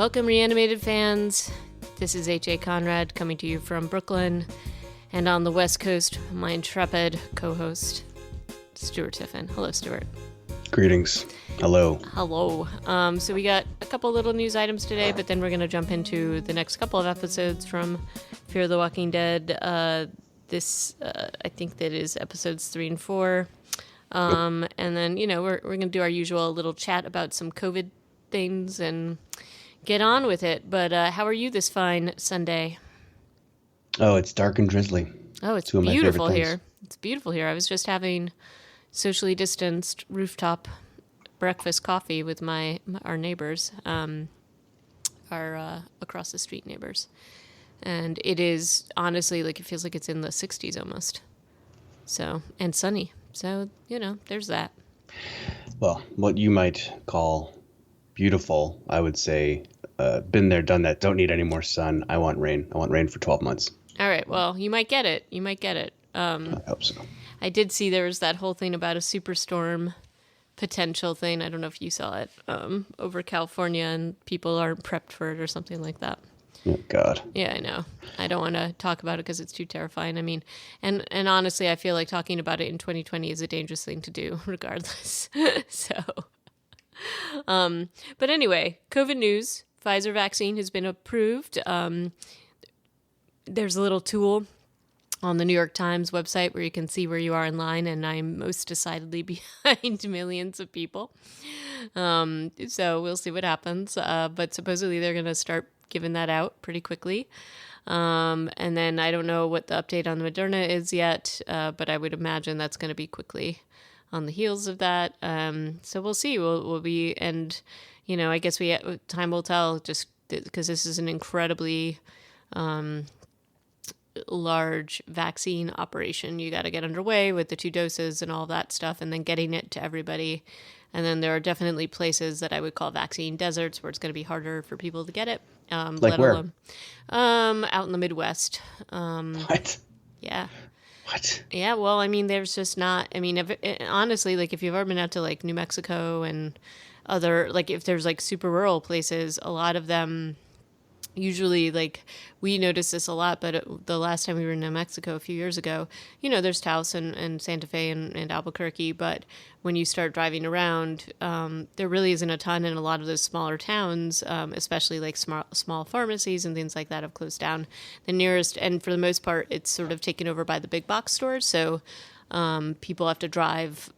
Welcome, Reanimated fans. This is H.A. Conrad coming to you from Brooklyn. And on the West Coast, my intrepid co-host, Stuart Tiffin. Hello, Stuart. Greetings. Hello. Hello. So we got a couple little news items today, but then we're going to jump into the next couple of episodes from Fear the Walking Dead. I think that is episodes 3 and 4. And then, we're going to do our usual little chat about some COVID things and get on with it. But how are you this fine Sunday? Oh, it's dark and drizzly. Oh, it's beautiful here. It's beautiful here. I was just having socially distanced rooftop breakfast coffee with our neighbors, our across the street neighbors. And it is honestly it feels like it's in the 60s almost. So, and sunny. So, there's that. Well, what you might call beautiful, I would say, been there, done that. Don't need any more sun. I want rain. I want rain for 12 months. All right. Well, you might get it. I hope so. I did see there was that whole thing about a superstorm potential thing. I don't know if you saw it over California, and people aren't prepped for it or something like that. Oh, God. Yeah, I know. I don't want to talk about it because it's too terrifying. I mean, and honestly, I feel like talking about it in 2020 is a dangerous thing to do regardless. But anyway, COVID news. Pfizer vaccine has been approved. There's a little tool on the New York Times website where you can see where you are in line, and I'm most decidedly behind millions of people. So we'll see what happens. But supposedly they're going to start giving that out pretty quickly. And then I don't know what the update on the Moderna is yet, but I would imagine that's going to be quickly on the heels of that. So we'll see. We'll be, and, I guess time will tell, just because this is an incredibly large vaccine operation. You got to get underway with the 2 doses and all that stuff, and then getting it to everybody. And then there are definitely places that I would call vaccine deserts where it's going to be harder for people to get it. Like where? Out in the Midwest. What? Yeah. What? Yeah, well, I mean, there's just not, honestly, if you've ever been out to, New Mexico and other, if there's, super rural places, a lot of them, usually, we notice this a lot, but the last time we were in New Mexico a few years ago, there's Taos and Santa Fe and Albuquerque, but when you start driving around, there really isn't a ton in a lot of those smaller towns, especially small pharmacies and things like that have closed down. The nearest, and for the most part, it's sort of taken over by the big box stores, so people have to drive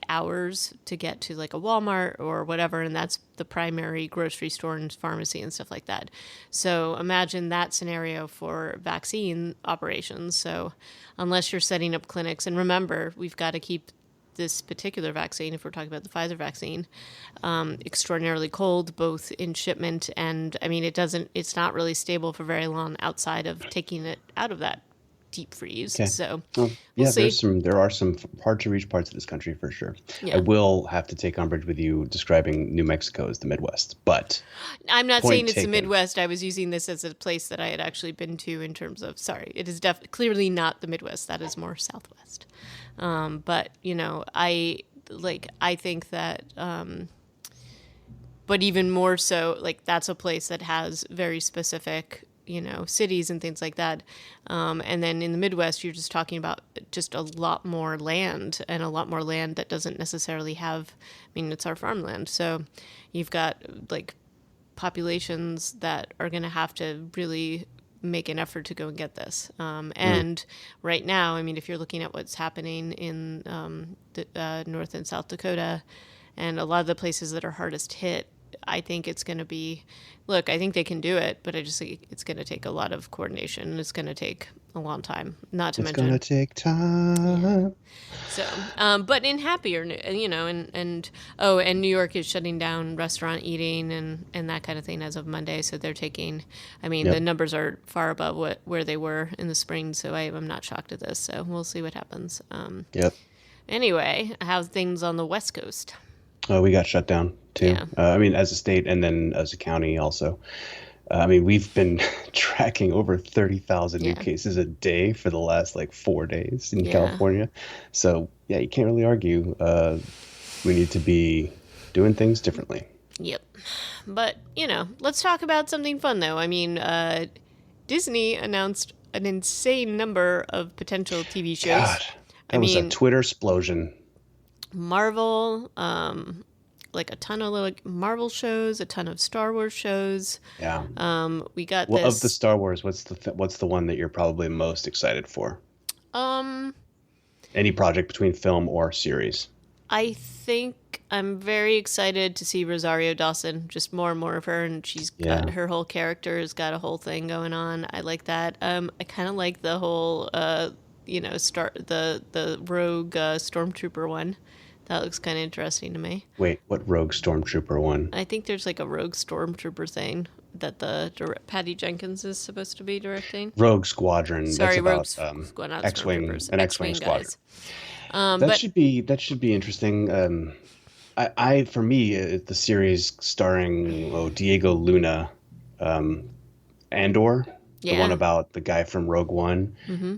hours to get to a Walmart or whatever, and that's the primary grocery store and pharmacy and stuff like that. So imagine that scenario for vaccine operations. So unless you're setting up clinics, and remember, we've got to keep this particular vaccine, if we're talking about the Pfizer vaccine, extraordinarily cold, both in shipment and, it's not really stable for very long outside of taking it out of that deep freeze. Okay. So we'll see. There are some hard to reach parts of this country for sure. Yeah. I will have to take umbrage with you describing New Mexico as the Midwest, but I'm not saying it's the Midwest. I was using this as a place that I had actually been to in terms of, it is clearly not the Midwest. That is more Southwest. But I think that, but even more so, that's a place that has very specific cities and things like that. And then in the Midwest, you're just talking about just a lot more land, and a lot more land that doesn't necessarily have, it's our farmland. So you've got populations that are going to have to really make an effort to go and get this. And right now, if you're looking at what's happening in North and South Dakota and a lot of the places that are hardest hit, I think it's going to be, I think they can do it, but I just think it's going to take a lot of coordination, and it's going to take a long time, it's going to take time. So, but in happier, and New York is shutting down restaurant eating and that kind of thing as of Monday. So they're taking, the numbers are far above where they were in the spring. So I'm not shocked at this. So we'll see what happens. Anyway, how's things on the West Coast? We got shut down too. Yeah. As a state and then as a county also. We've been tracking over 30,000 new cases a day for the last 4 days in California. So, you can't really argue. We need to be doing things differently. Yep. But, let's talk about something fun, though. I mean, Disney announced an insane number of potential TV God, shows. I that was a mean, Twitter explosion. Marvel, like a ton of like Marvel shows, a ton of Star Wars shows. Yeah. We got Well, of the this. Star Wars, what's the one that you're probably most excited for? Um, Any project between film or series? I think I'm very excited to see Rosario Dawson. Just more and more of her, and she's got Yeah. her whole character has got a whole thing going on. I like that. I kind of like the whole, start the rogue stormtrooper one. That looks kind of interesting to me. Wait, what Rogue Stormtrooper one? I think there's like a rogue stormtrooper thing that Patty Jenkins is supposed to be directing. Rogue Squadron. That's Sorry, rogue about squad, not X-wing, stormtroopers, an X-wing X-wing squadron. guys. That But should be interesting. I for me, the series starring Diego Luna, um, Andor, the one yeah, about the guy from Rogue One,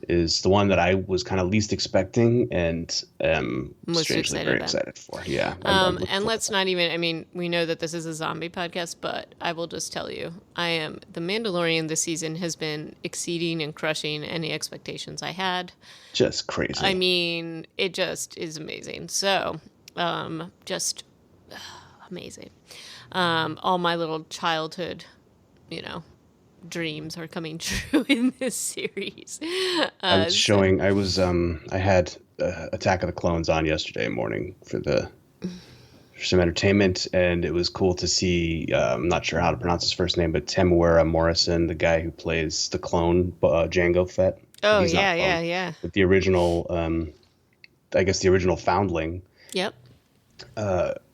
is the one that I was kind of least expecting and most strangely excited very about. excited for. Yeah, I'm looking And forward let's to not even, I mean, we know that this is a zombie podcast, but I will just tell you, The Mandalorian this season has been exceeding and crushing any expectations I had. that. Just I crazy. mean, it just is amazing. So, just amazing. All my little childhood, you know, dreams are coming true in this series. So, I had Attack of the Clones on yesterday morning for some entertainment, and it was cool to see. I'm not sure how to pronounce his first name, but Temuera Morrison, the guy who plays the clone Jango Fett. oh, He's not yeah, clone, yeah, yeah. but the original, I guess the original foundling, Yep.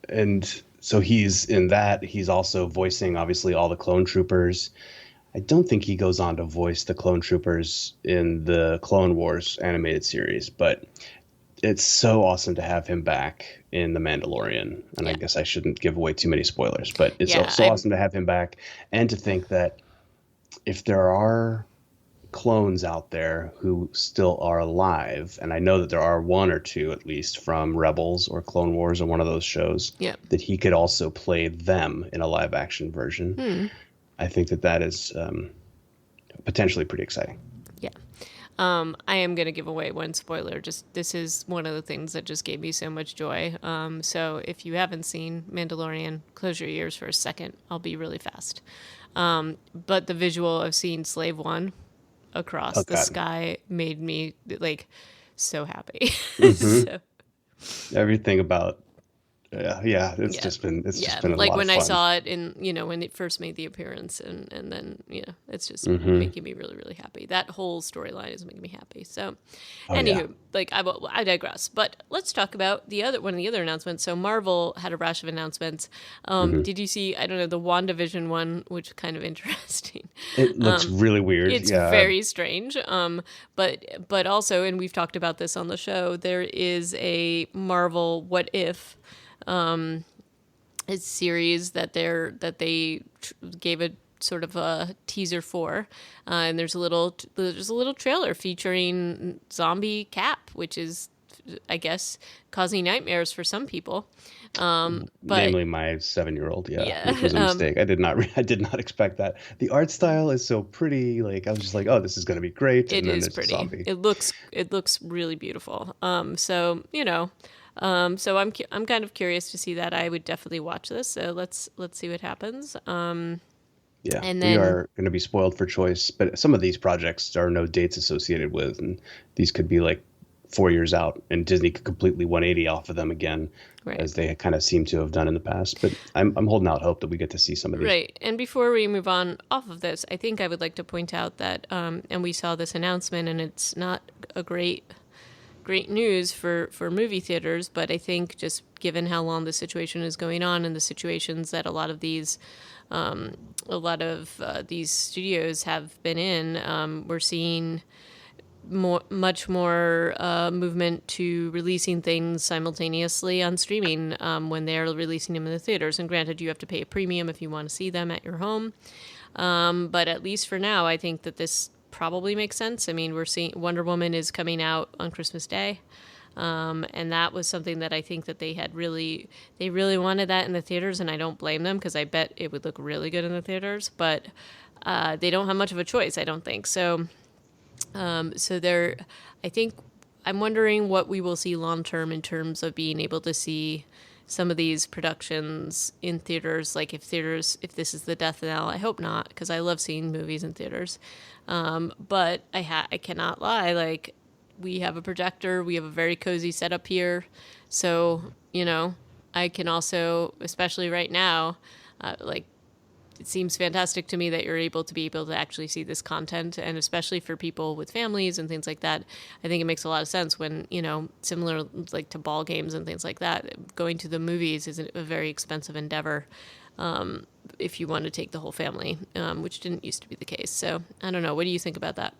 and so he's in that. He's also voicing obviously all the clone troopers. I don't think he goes on to voice the clone troopers in the Clone Wars animated series, but it's so awesome to have him back in The Mandalorian. And I Yeah. guess I shouldn't give away too many spoilers, but it's Yeah. so awesome to have him back and to think that if there are clones out there who still are alive, and I know that there are one or two at least from Rebels or Clone Wars or one of those shows, Yep. that he could also play them in a live action version. I think that is potentially pretty exciting. Yeah. I am going to give away one spoiler. Just this is one of the things that just gave me so much joy. So if you haven't seen Mandalorian, close your ears for a second. I'll be really fast. But the visual of seeing Slave One across Oh the God. sky made me like so happy. Hmm. So Everything about yeah, yeah. it's just Yeah, been a like lot of when I fun. saw it in, when it first made the appearance, and then, it's just Hmm. making me really, really happy. That whole storyline is making me happy. So, Oh yeah. anywho, like I digress. But let's talk about one of the other announcements. So Marvel had a rash of announcements. Hmm. Did you see, I don't know, the WandaVision one, which is kind of interesting. It looks really weird. It's Yeah. very strange. But also, and we've talked about this on the show, there is a Marvel What If a series that they gave a sort of a teaser for, and there's a little trailer featuring zombie Cap, which is, I guess, causing nightmares for some people. But Namely my 7-year-old, yeah, yeah, which was a mistake. I did not expect that. The art style is so pretty. Like I was just like, oh, this is gonna be great. it And then is there's a pretty. zombie. It looks really beautiful. So I'm kind of curious to see that. I would definitely watch this. So let's see what happens. Yeah, And we then are going to be spoiled for choice, but some of these projects there are no dates associated with, and these could be like 4 years out, and Disney could completely 180 off of them again, right. as they kind of seem to have done in the past. But I'm holding out hope that we get to see some of these. Right. And before we move on off of this, I think I would like to point out that, and we saw this announcement, and it's not a great news for movie theaters, but I think just given how long the situation is going on and the situations that a lot of these studios have been in, we're seeing much more movement to releasing things simultaneously on streaming when they're releasing them in the theaters. And granted, you have to pay a premium if you want to see them at your home. But at least for now, I think that this probably makes sense. I mean, we're seeing Wonder Woman is coming out on Christmas Day. And that was something that I think that they really wanted that in the theaters, and I don't blame them because I bet it would look really good in the theaters, but they don't have much of a choice, I don't think. So they're, I think, I'm wondering what we will see long term in terms of being able to see some of these productions in theaters. Like if this is the death knell, I hope not, because I love seeing movies in theaters. But I cannot lie. Like we have a projector, we have a very cozy setup here, so I can also, especially right now, like it seems fantastic to me that you're able to actually see this content, and especially for people with families and things like that, I think it makes a lot of sense when similar like to ball games and things like that, going to the movies is a very expensive endeavor, if you want to take the whole family, which didn't used to be the case. So I don't know, what do you think about that?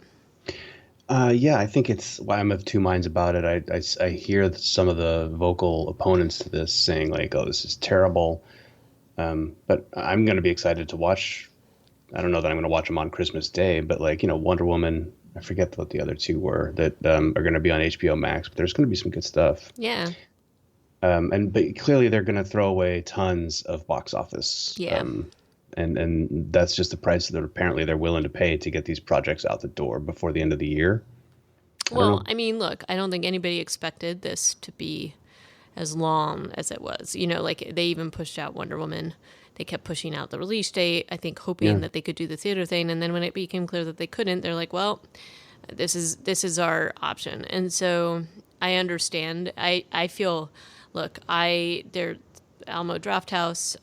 Yeah, I think it's why I'm of two minds about it. I hear some of the vocal opponents to this saying like, "Oh, this is terrible," but I'm going to be excited to watch. I don't know that I'm going to watch them on Christmas Day, but like Wonder Woman. I forget what the other two were that are going to be on HBO Max, but there's going to be some good stuff. Yeah. But clearly they're going to throw away tons of box office. Yeah. And that's just the price that apparently they're willing to pay to get these projects out the door before the end of the year. Well, I mean, look, I don't think anybody expected this to be as long as it was. Like they even pushed out Wonder Woman. They kept pushing out the release date, I think hoping that they could do the theater thing. And then when it became clear that they couldn't, they're like, well, this is our option. And so I understand. I feel, look, they're Alamo Drafthouse,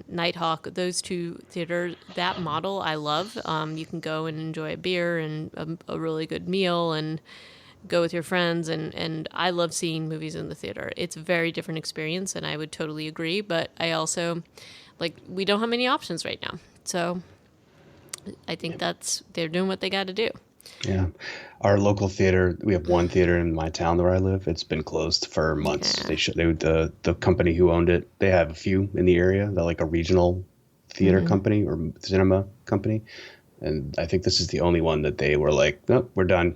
Nighthawk, those two theaters, that model I love. You can go and enjoy a beer and a really good meal and go with your friends, and I love seeing movies in the theater. It's a very different experience, and I would totally agree, but I also, like, we don't have many options right now. So I think they're doing what they got to do. Yeah. Our local theater, we have one theater in my town where I live. It's been closed for months. Yeah. The company who owned it, they have a few in the area. They're like a regional theater company or cinema company. And I think this is the only one that they were like, nope, we're done.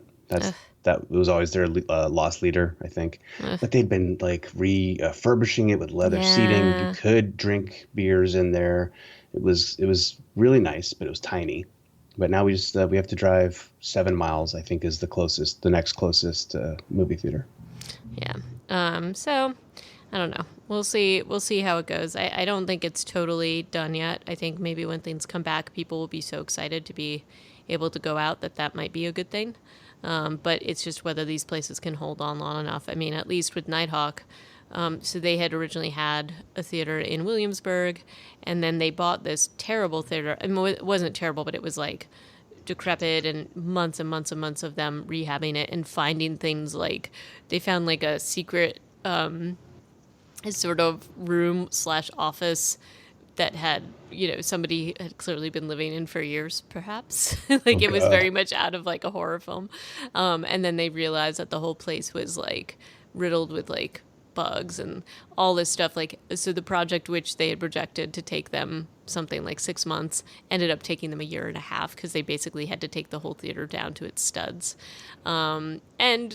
That was always their loss leader, I think. But they'd been like refurbishing it with leather seating. You could drink beers in there. It was really nice, but it was tiny. But now we have to drive 7 miles, I think, is the next closest movie theater. Yeah. So I don't know. We'll see. We'll see how it goes. I don't think it's totally done yet. I think maybe when things come back, people will be so excited to be able to go out that might be a good thing. But it's just whether these places can hold on long enough. I mean, at least with Nighthawk, so they had originally had a theater in Williamsburg, and then they bought this terrible theater. I mean, it wasn't terrible, but it was like decrepit, and months and months and months of them rehabbing it and finding things like they found like a secret sort of room / office that had somebody had clearly been living in for years, perhaps. Like it was very much out of like a horror film, and then they realized that the whole place was like riddled with like bugs and all this stuff. Like, so the project, which they had projected to take them something like 6 months, ended up taking them a year and a half because they basically had to take the whole theater down to its studs. And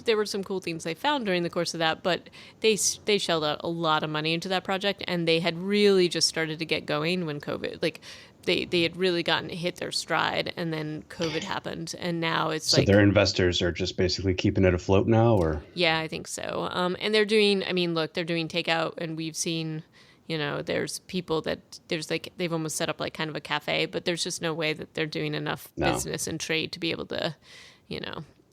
there were some cool things they found during the course of that, but they shelled out a lot of money into that project, and they had really just started to get going when COVID, like they had really hit their stride, and then COVID happened, and now it's so their investors are just basically keeping it afloat now, or? Yeah, I think so. And they're doing, I mean, look, they're doing takeout, and we've seen, there's people that there's like, they've almost set up like kind of a cafe, but there's just no way that they're doing enough business and trade to be able to,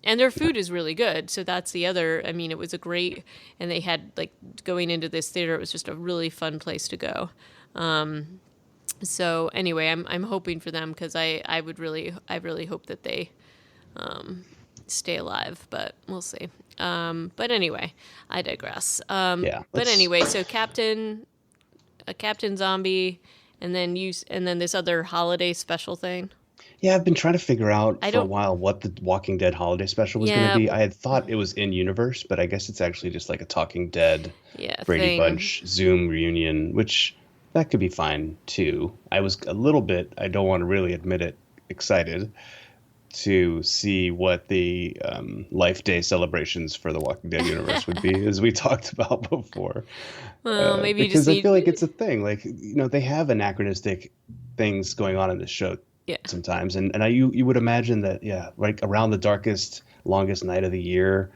and their food is really good. So that's the other, I mean, it was a great, and they had like going into this theater, it was just a really fun place to go. So anyway, I'm hoping for them because I really hope that they stay alive, but we'll see. But anyway, I digress. But anyway, so Captain Zombie, and then this other holiday special thing. Yeah, I've been trying to figure out for a while what the Walking Dead holiday special was going to be. I had thought it was in universe, but I guess it's actually just like a Talking Dead Brady Bunch Zoom reunion, which that could be fine too. I was a little bit, I don't want to really admit it, excited. to see what the Life Day celebrations for the Walking Dead universe would be, as we talked about before. Well, maybe you just Because I need, feel like it's a thing. Like, they have anachronistic things going on in this show yeah, sometimes, and you would imagine that, yeah, like around the darkest, longest night of the year,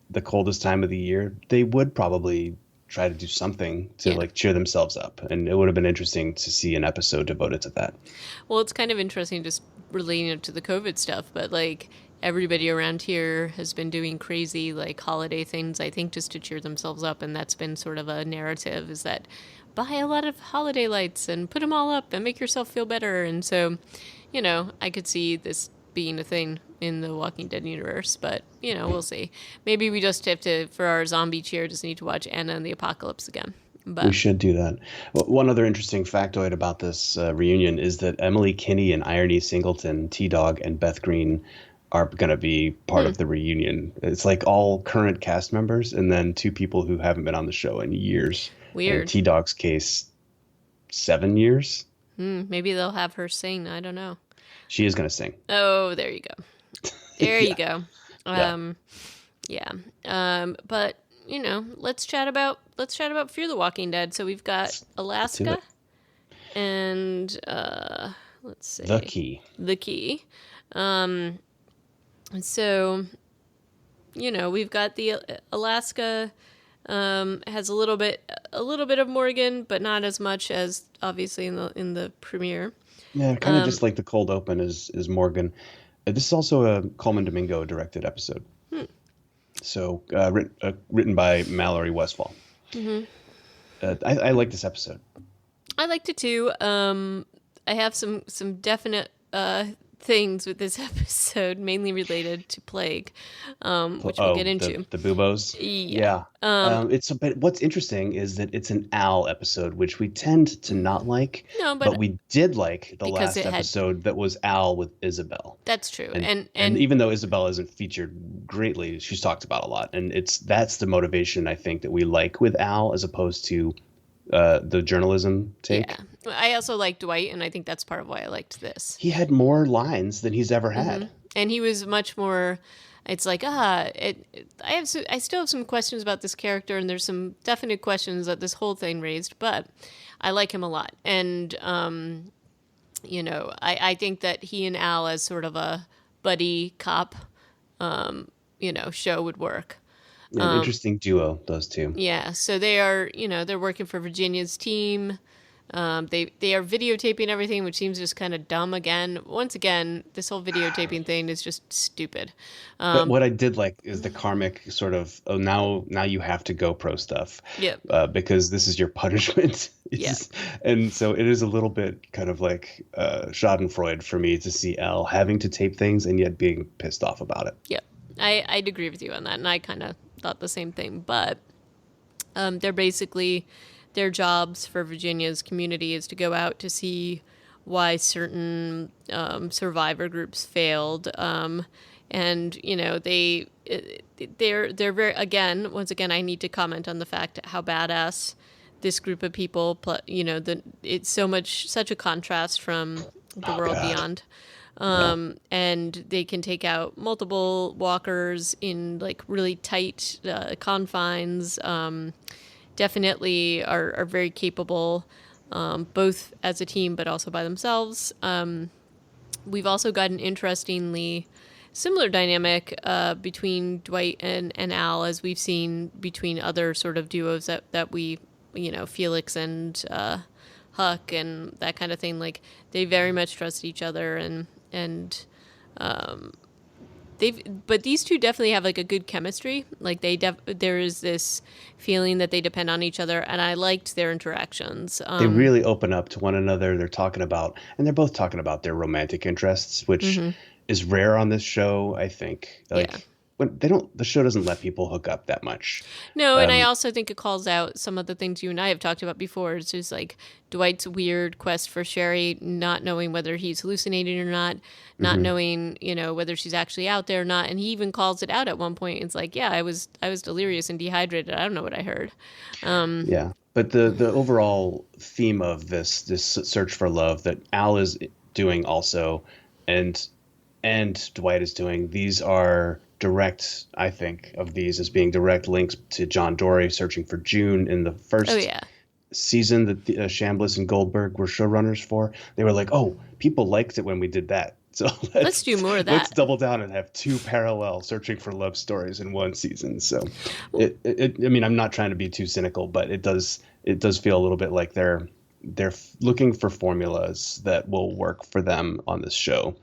the coldest time of the year, they would probably try to do something to yeah. like cheer themselves up, and it would have been interesting to see an episode devoted to that. Well, it's kind of interesting just relating it to the COVID stuff, but like everybody around here has been doing crazy like holiday things, I think, just to cheer themselves up. And that's been sort of a narrative is that buy a lot of holiday lights and put them all up and make yourself feel better. And so, I could see this being a thing in the Walking Dead universe, but we'll see. Maybe we just have to, for our zombie cheer, just need to watch Anna and the Apocalypse again. We But should do that. One other interesting factoid about this reunion is that Emily Kinney and Irony Singleton, T Dog, and Beth Green are going to be part of the reunion. It's like all current cast members, and then two people who haven't been on the show in years. In weird. T Dog's case, 7 years. Maybe they'll have her sing. I don't know. She is going to sing. Oh, there you go. There Yeah. you go. Yeah. Yeah. But let's chat about Fear the Walking Dead. So we've got To Alaska it. and let's The see, Key. the Key. And so we've got the Alaska has a little bit of Morgan, but not as much as obviously in the premiere. Yeah, kind of just like the cold open is Morgan. This is also a Coleman Domingo directed episode. So written by Mallory Westfall. I like this episode. I liked it too. I have some definite things with this episode, mainly related to plague, which we'll get into. The buboes. Yeah. Yeah. But what's interesting is that it's an Al episode, which we tend to not like. No, But we did like the because last episode that was Al with Isabel. That's true. And even though Isabel isn't featured greatly, she's talked about a lot, and that's the motivation I think that we like with Al as opposed to the journalism take. yeah. I also like Dwight, and I think that's part of why I liked this. He had more lines than he's ever had. And he was much more. It's like I still have some questions about this character, and there's some definite questions that this whole thing raised, but I like him a lot, and I think that he and Al as sort of a buddy cop, show would work. An interesting duo, those two. Yeah, so they are, they're working for Virginia's team. They are videotaping everything, which seems just kind of dumb again. Once again, this whole videotaping thing is just stupid. But what I did like is the karmic sort of, now you have to GoPro stuff. Yep. Because this is your punishment. Yeah. And so it is a little bit kind of like Schadenfreude for me to see Al having to tape things and yet being pissed off about it. Yep. I'd agree with you on that, and I kind of thought the same thing. But they're basically, their jobs for Virginia's community is to go out to see why certain survivor groups failed, and they're very, once again I need to comment on the fact how badass this group of people, it's such a contrast from the world God. beyond. And they can take out multiple walkers in like really tight confines. Definitely are very capable, both as a team but also by themselves. We've also got an interestingly similar dynamic between Dwight and Al, as we've seen between other sort of duos that we, Felix and Huck and that kind of thing. Like, they very much trust each other, and but these two definitely have like a good chemistry. Like there is this feeling that they depend on each other, and I liked their interactions. They really open up to one another. They're both talking about their romantic interests, which is rare on this show, I think. Like, Yeah. when the show doesn't let people hook up that much. No, and I also think it calls out some of the things you and I have talked about before. It's just like Dwight's weird quest for Sherry, not knowing whether he's hallucinating or not knowing, whether she's actually out there or not. And he even calls it out at one point. It's like, yeah, I was delirious and dehydrated. I don't know what I heard. Yeah. But the overall theme of this search for love that Al is doing also, and and Dwight is doing. These are direct, I think, of these as being direct links to John Dory searching for June in the Oh first yeah. season that Chambliss and Goldberg were showrunners for. They were like, "Oh, people liked it when we did that, so Let's do more of let's that. double down and have two parallel searching for love stories in one season." So, Well, I mean, I'm not trying to be too cynical, but it does feel a little bit like they're looking for formulas that will work for them on this show.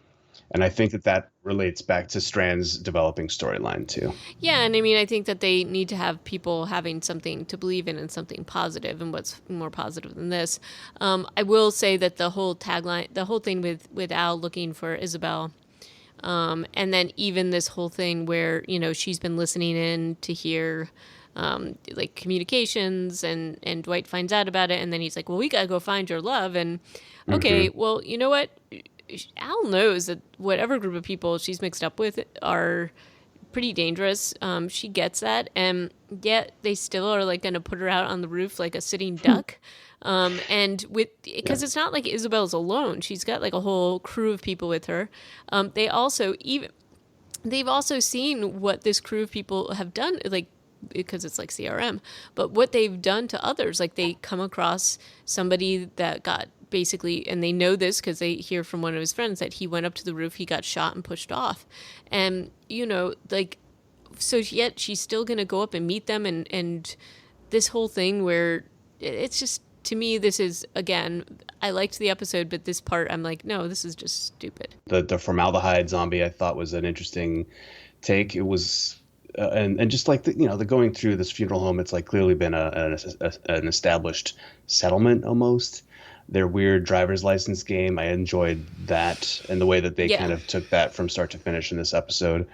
And I think that relates back to Strand's developing storyline too. yeah, and I mean, I think that they need to have people having something to believe in and something positive, and what's more positive than this? I will say that the whole tagline, the whole thing with Al looking for Isabel, and then even this whole thing where she's been listening in to hear like communications, and Dwight finds out about it, and then he's like, well, we gotta go find your love. And okay, well, you know what, Al knows that whatever group of people she's mixed up with are pretty dangerous. She gets that, and yet they still are like going to put her out on the roof like a sitting duck. And with because it's not like Isabel's alone; she's got like a whole crew of people with her. They've also seen what this crew of people have done, like because it's like CRM, but what they've done to others. Like they come across somebody that got basically, and they know this because they hear from one of his friends that he went up to the roof, he got shot and pushed off. And, like, so yet she's still going to go up and meet them. And this whole thing where it's just, to me, this is, again, I liked the episode, but this part, I'm like, no, this is just stupid. The formaldehyde zombie I thought was an interesting take. It was and just like the going through this funeral home, it's like clearly been an established settlement almost. Their weird driver's license game, I enjoyed that, and the way that they kind of took that from start to finish in this episode.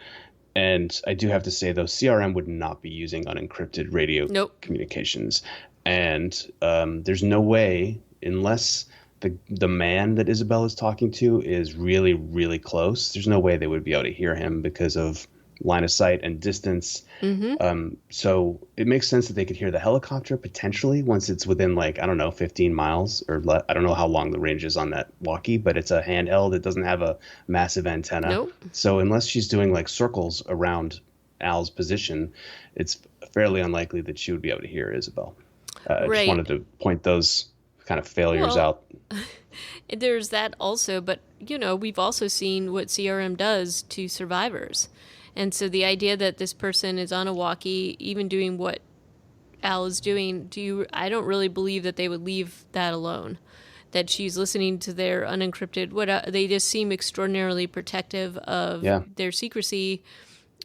And I do have to say, though, CRM would not be using unencrypted radio communications. And there's no way, unless the man that Isabel is talking to is really, really close, there's no way they would be able to hear him because of line of sight and distance. So it makes sense that they could hear the helicopter potentially once it's within, like, I don't know, 15 miles or I don't know how long the range is on that walkie, but it's a handheld. It doesn't have a massive antenna. So unless she's doing like circles around Al's position, it's fairly unlikely that she would be able to hear Isabel. I just wanted to point those kind of failures out. There's that also, but we've also seen what CRM does to survivors. And so the idea that this person is on a walkie, even doing what Al is doing, I don't really believe that they would leave that alone. That she's listening to their unencrypted, they just seem extraordinarily protective of their secrecy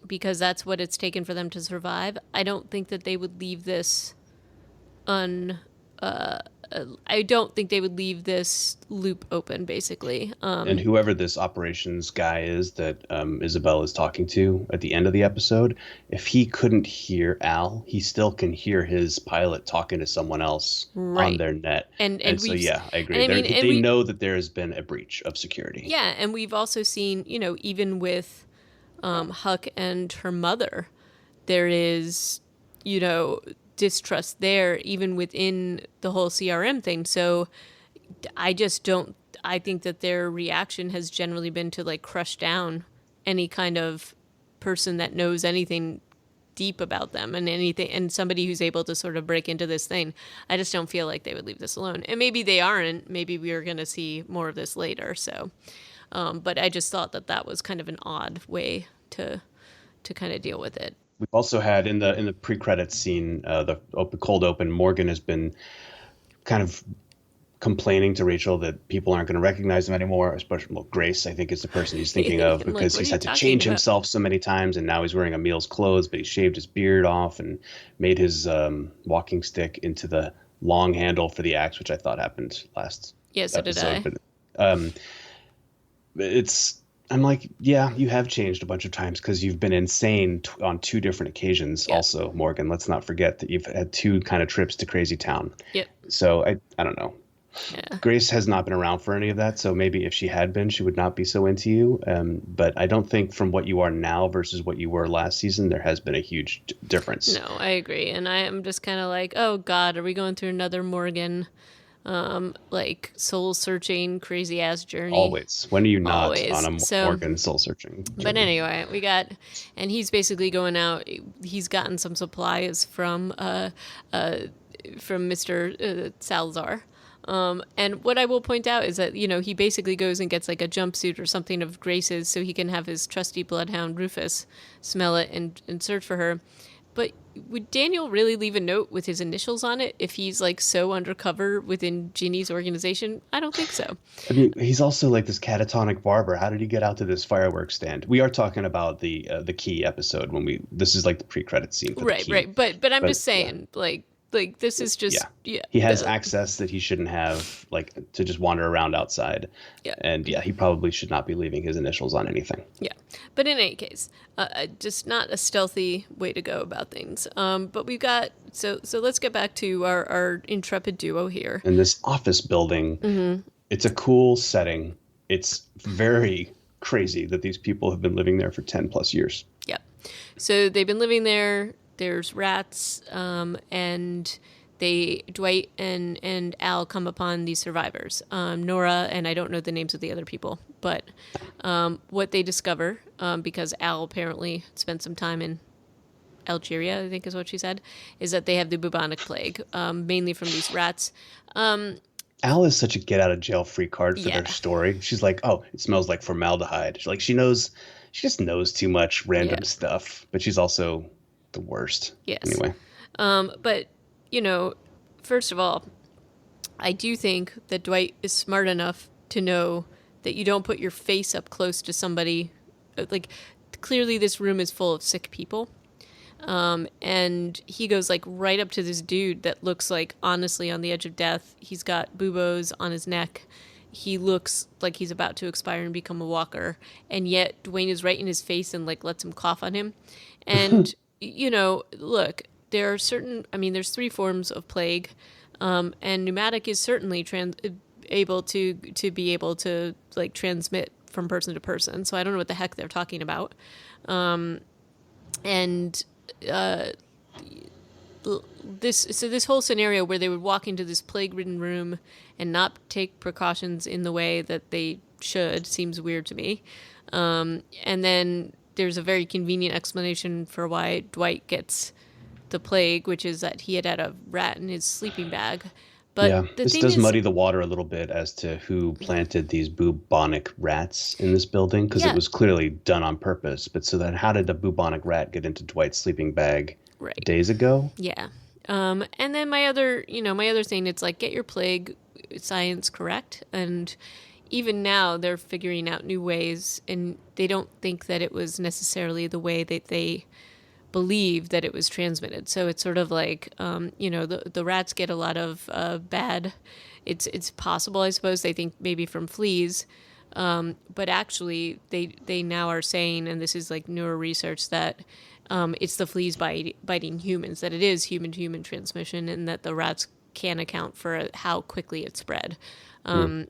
because that's what it's taken for them to survive. I don't think that they would leave this I don't think they would leave this loop open, basically. And whoever this operations guy is that Isabel is talking to at the end of the episode, if he couldn't hear Al, he still can hear his pilot talking to someone else on their net. And so, I agree. They know that there has been a breach of security. Yeah, and we've also seen, even with Huck and her mother, there is, distrust there, even within the whole CRM thing. So I think that their reaction has generally been to like crush down any kind of person that knows anything deep about them and somebody who's able to sort of break into this thing. I just don't feel like they would leave this alone. And maybe they aren't. Maybe we are going to see more of this later. So, but I just thought that was kind of an odd way to kind of deal with it. We've also had in the pre-credits scene, the cold open, Morgan has been kind of complaining to Rachel that people aren't going to recognize him anymore, especially Grace, I think, is the person he's thinking of, because he's had to change himself so many times, and now he's wearing Emil's clothes, but he shaved his beard off and made his walking stick into the long handle for the axe, which I thought happened last episode. Did I. But I'm like, yeah, you have changed a bunch of times because you've been insane on two different occasions. Yep. Also, Morgan, let's not forget that you've had two kind of trips to Crazy Town. Yep. So I don't know. Yeah. Grace has not been around for any of that, so maybe if she had been, she would not be so into you. But I don't think from what you are now versus what you were last season, there has been a huge difference. No, I agree. And I am just kind of like, oh, God, are we going through another Morgan like soul searching, crazy ass journey. Always. When are you not on Always. a So, Morgan soul searching but journey? anyway, and he's basically going out. He's gotten some supplies from Mr. Salazar. And what I will point out is that, he basically goes and gets like a jumpsuit or something of Grace's so he can have his trusty bloodhound Rufus smell it and search for her. But would Daniel really leave a note with his initials on it if he's like so undercover within Ginny's organization? I don't think so. I mean, he's also like this catatonic barber. How did he get out to this fireworks stand? We are talking about the key episode when we. This is like the pre-credit scene for the Right, key. right. But I'm But just yeah, saying, like this is just yeah, yeah, he has access that he shouldn't have, like to just wander around outside. yeah. And yeah, he probably should not be leaving his initials on anything. Yeah, but in any case, just not a stealthy way to go about things. But we've got so let's get back to our intrepid duo here. And this office building, it's a cool setting. It's very crazy that these people have been living there for 10 plus years. Yeah, so they've been living there. There's rats, and Dwight and Al come upon these survivors, Nora, and I don't know the names of the other people, but what they discover, because Al apparently spent some time in Algeria, I think is what she said, is that they have the bubonic plague, mainly from these rats. Al is such a get out of jail free card for Yeah, their story. She's like, oh, it smells like formaldehyde. She knows, she just knows too much random yeah, stuff, but she's also the worst. yes. Anyway, But, first of all, I do think that Dwight is smart enough to know that you don't put your face up close to somebody. Like, clearly, this room is full of sick people. And he goes, like, right up to this dude that looks like, honestly, on the edge of death. He's got buboes on his neck. He looks like he's about to expire and become a walker. And yet, Dwayne is right in his face and, like, lets him cough on him. And, look, there are there's three forms of plague. And pneumatic is certainly able to like transmit from person to person. So I don't know what the heck they're talking about. And this whole scenario where they would walk into this plague-ridden room and not take precautions in the way that they should seems weird to me. And then there's a very convenient explanation for why Dwight gets the plague, which is that he had a rat in his sleeping bag. yeah, But the this thing does is, muddy the water a little bit as to who planted these bubonic rats in this building, because it yeah, was clearly done on purpose. But so then how did the bubonic rat get into Dwight's sleeping bag right, days ago? yeah. And then my other thing, it's like get your plague science correct, and even now they're figuring out new ways, and they don't think that it was necessarily the way that they believe that it was transmitted. So it's sort of like, the rats get a lot of bad. It's possible, I suppose. They think maybe from fleas, but actually they now are saying, and this is like newer research, that it's the fleas biting humans, that it is human to human transmission, and that the rats can account for how quickly it spread. Hmm.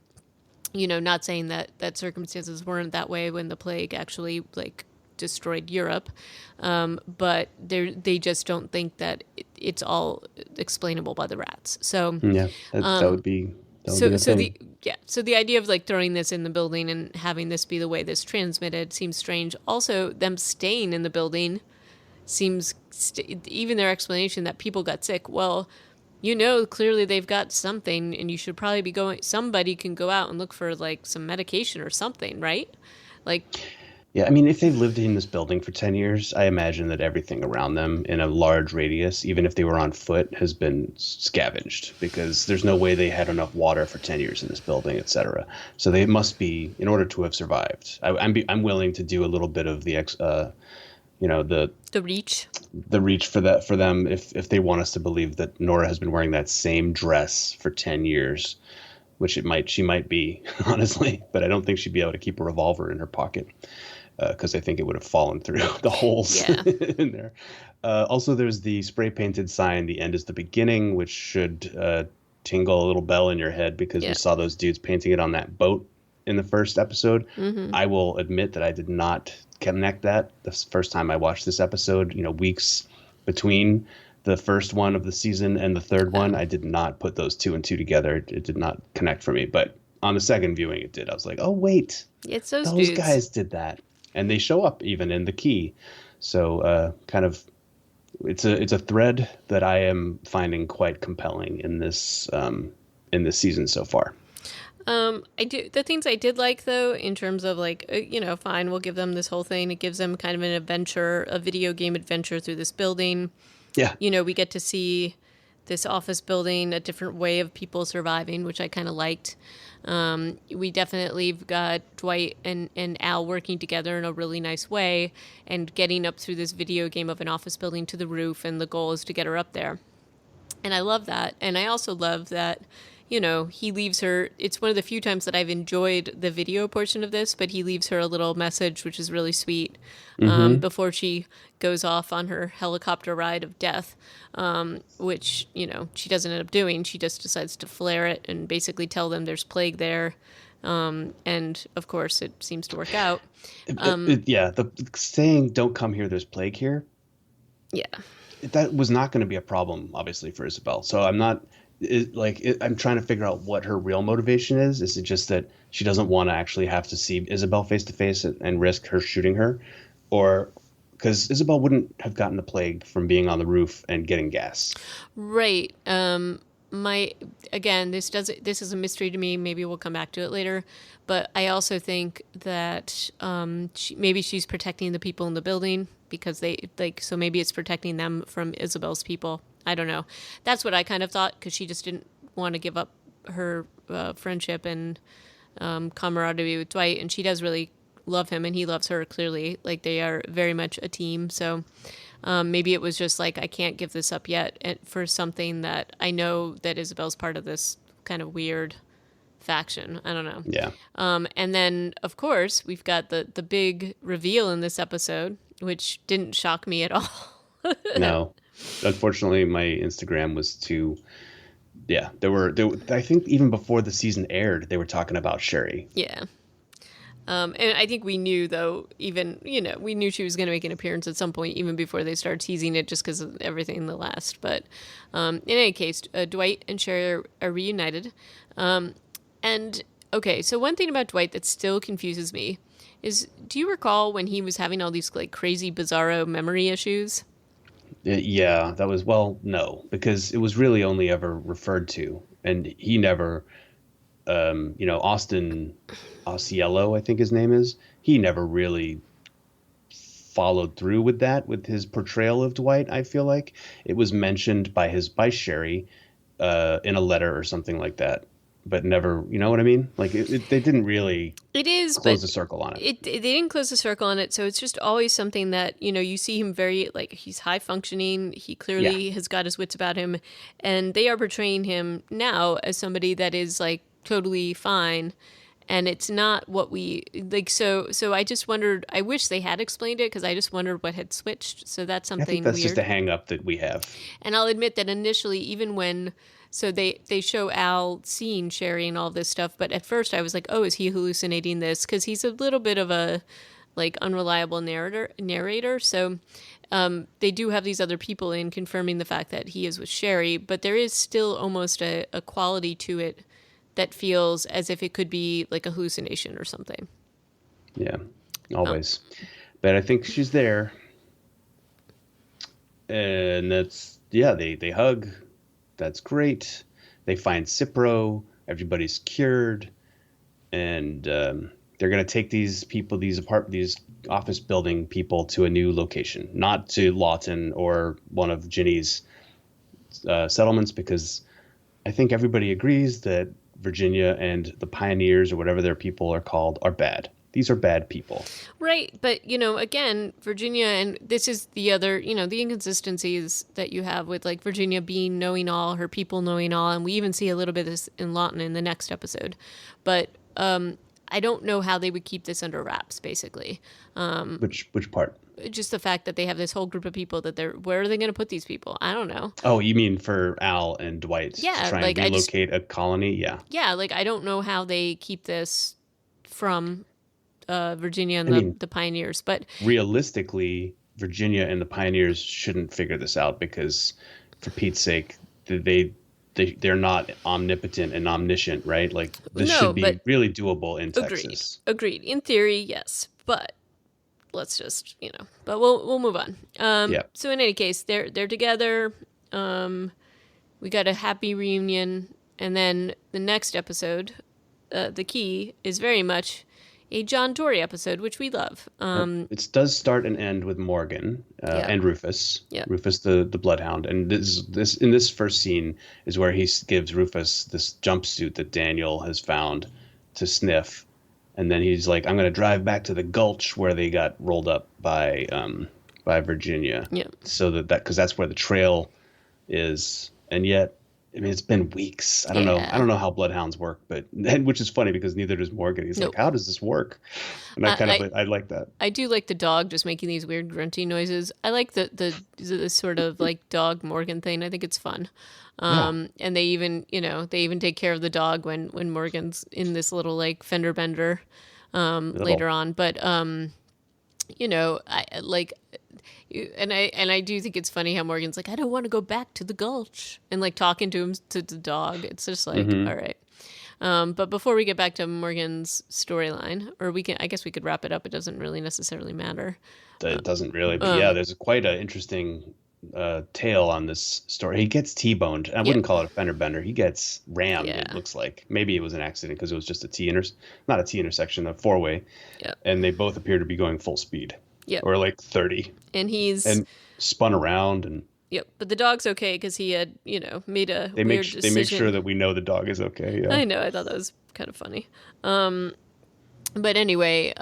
Not saying that circumstances weren't that way when the plague actually like destroyed Europe, but they just don't think that it's all explainable by the rats. So, Yeah, that would be so the so thing. the yeah, so the idea of like throwing this in the building and having this be the way this transmitted seems strange. Also, them staying in the building seems even their explanation that people got sick. Well, clearly they've got something, and you should probably be going. Somebody can go out and look for like some medication or something, right? Like, Yeah, I mean, if they've lived in this building for 10 years, I imagine that everything around them in a large radius, even if they were on foot, has been scavenged, because there's no way they had enough water for 10 years in this building, etc. So they must be, in order to have survived. I'm willing to do a little bit of the reach. the reach for them if they want us to believe that Nora has been wearing that same dress for 10 years, which she might be, honestly, but I don't think she'd be able to keep a revolver in her pocket. Because I think it would have fallen through the holes Yeah. in there. Also, there's the spray painted sign, "The end is the beginning," which should tingle a little bell in your head, because we Yeah. saw those dudes painting it on that boat in the first episode. Mm-hmm. I will admit that I did not connect that the first time I watched this episode, weeks between. the first one of the season and the third Oh, one, I did not put those two and two together. It did not connect for me. But on the second viewing, it did. I was like, oh wait, it's those those dudes. guys did that, and they show up even in the key. So kind of it's a thread that I am finding quite compelling in this season so far. I do the things I did like though, in terms of like, fine, we'll give them this whole thing. It gives them kind of an adventure, a video game adventure through this building. Yeah, We get to see this office building, a different way of people surviving, which I kind of liked. We definitely got Dwight and Al working together in a really nice way and getting up through this video game of an office building to the roof, and the goal is to get her up there. And I love that. And I also love that, he leaves her. It's one of the few times that I've enjoyed the video portion of this, but he leaves her a little message, which is really sweet, mm-hmm. before she goes off on her helicopter ride of death, which, she doesn't end up doing. She just decides to flare it and basically tell them there's plague there. And of course, it seems to work out. Yeah, the saying "Don't come here, there's plague here." Yeah. That was not going to be a problem, obviously, for Isabel. So I'm not I'm trying to figure out what her real motivation is. Is it just that she doesn't want to actually have to see Isabel face to face and risk her shooting her, or because Isabel wouldn't have gotten the plague from being on the roof and getting gas? Right. My again, this is a mystery to me. Maybe we'll come back to it later, but I also think that maybe she's protecting the people in the building because so maybe it's protecting them from Isabel's people. I don't know. That's what I kind of thought, because she just didn't want to give up her friendship and camaraderie with Dwight, and she does really love him, and he loves her clearly. Like, they are very much a team. So maybe it was just like, I can't give this up yet, for something that I know that Isabel's part of this kind of weird faction. I don't know. Yeah. And then, of course, we've got the big reveal in this episode, which didn't shock me at all. No. Unfortunately, my Instagram was too. Yeah, there. I think even before the season aired, they were talking about Sherry. Yeah. And I think we knew, though, even, we knew she was going to make an appearance at some point, even before they started teasing it, just because of everything in the last. But in any case, Dwight and Sherry are reunited. And, okay, so one thing about Dwight that still confuses me is, do you recall when he was having all these, like, crazy, bizarro memory issues? Yeah, that was, well, no, because it was really only ever referred to, and he never, Austin Osceola, I think his name is. He never really followed through with that, with his portrayal of Dwight. I feel like it was mentioned by Sherry in a letter or something like that, but never, you know what I mean? Like they didn't really It is, close but the circle on it. they didn't close the circle on it, so it's just always something that, you see him very, like, he's high functioning, he Yeah, clearly has got his wits about him, and they are portraying him now as somebody that is, like, totally fine, and it's not what we, like, so I just wondered, I wish they had explained it, because I just wondered what had switched, so that's I think something that's just weird. a hang up that we have. And I'll admit that initially, even when, so they show Al seeing Sherry and all this stuff, but at first I was like, oh, is he hallucinating this? Because he's a little bit of a, like, unreliable narrator. So they do have these other people in confirming the fact that he is with Sherry, but there is still almost a quality to it that feels as if it could be like a hallucination or something. Yeah, always. But I think she's there, and that's yeah. They hug. That's great. They find Cipro. Everybody's cured, and they're gonna take these people, these office building people, to a new location, not to Lawton or one of Ginny's settlements, because I think everybody agrees that Virginia and the Pioneers, or whatever their people are called, are bad. These are bad people. Right, but again, Virginia, and this is the other, the inconsistencies that you have with, like, Virginia being knowing all, her people knowing all, and we even see a little bit of this in Lawton in the next episode. But I don't know how they would keep this under wraps, basically. Which part? Just the fact that they have this whole group of people that where are they going to put these people? I don't know. Oh, you mean for Al and Dwight to Yeah, try and like, relocate a colony? Yeah. yeah, like, I don't know how they keep this from Virginia and I mean, the Pioneers, but realistically, Virginia and the Pioneers shouldn't figure this out because, for Pete's sake, they they're not omnipotent and omniscient, right? Like this No, should but be really doable in agreed. Texas. Agreed. In theory, yes, but let's just, but we'll move on. Yeah. So in any case, they're together. We got a happy reunion, and then the next episode, the key is very much a John Dory episode, which we love. It does start and end with Morgan Yeah. and Rufus. Yeah. Rufus the Bloodhound, and this in this first scene is where he gives Rufus this jumpsuit that Daniel has found to sniff, and then he's like, "I'm going to drive back to the Gulch where they got rolled up by Virginia." Yeah. So that because that's where the trail is, and yet. I mean, it's been weeks. I don't know. Yeah. I don't know how bloodhounds work, but which is funny because neither does Morgan. He's Nope. like, "How does this work?" And I like that. I do like the dog just making these weird grunty noises. I like the sort of like dog Morgan thing. I think it's fun. And they even take care of the dog when Morgan's in this little like fender bender later on. But I like, and I do think it's funny how Morgan's like, I don't want to go back to the Gulch, and like talking to him to the dog. It's just like, all right. But before we get back to Morgan's storyline, or I guess we could wrap it up. It doesn't really necessarily matter. It doesn't really, but yeah, there's quite an interesting tale on this story. He gets T-boned. I wouldn't call it a fender bender. He gets rammed. Yeah. It looks like maybe it was an accident because it was just not a T intersection, a four-way. Yep. And they both appear to be going full speed. Yep. Or like 30. And he's spun around and. Yep, but the dog's okay because he had made a weird decision. They make sure that we know the dog is okay. Yeah. I know. I thought that was kind of funny. But anyway,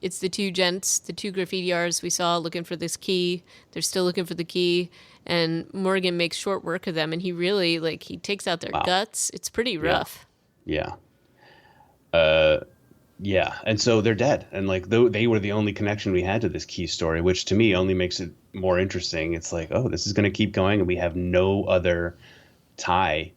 it's the two gents, the two graffiti artists we saw looking for this key. They're still looking for the key, and Morgan makes short work of them, and he really he takes out their guts. It's pretty rough. Yeah. Yeah, and so they're dead, and like they were the only connection we had to this key story, which to me only makes it more interesting. It's like, oh, this is going to keep going, and we have no other tie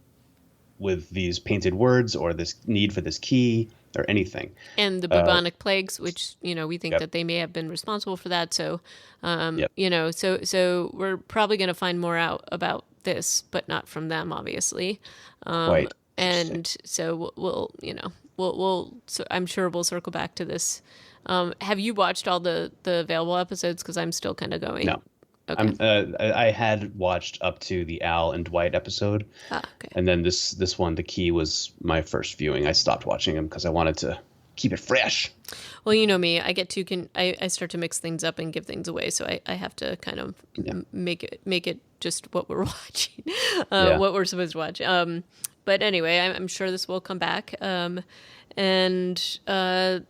with these painted words or this need for this key or anything. And the bubonic plagues, which we think that they may have been responsible for that. So, so we're probably going to find more out about this, but not from them, obviously. Right. And so so I'm sure we'll circle back to this. Have you watched all the available episodes? Because I'm still kind of going. No. Okay. I had watched up to the Al and Dwight episode. Okay. And then this one, The Key, was my first viewing. I stopped watching them because I wanted to keep it fresh. Well, you know me. I get I start to mix things up and give things away, so I have to kind of make it just what we're watching, what we're supposed to watch. But anyway, I'm sure this will come back. And the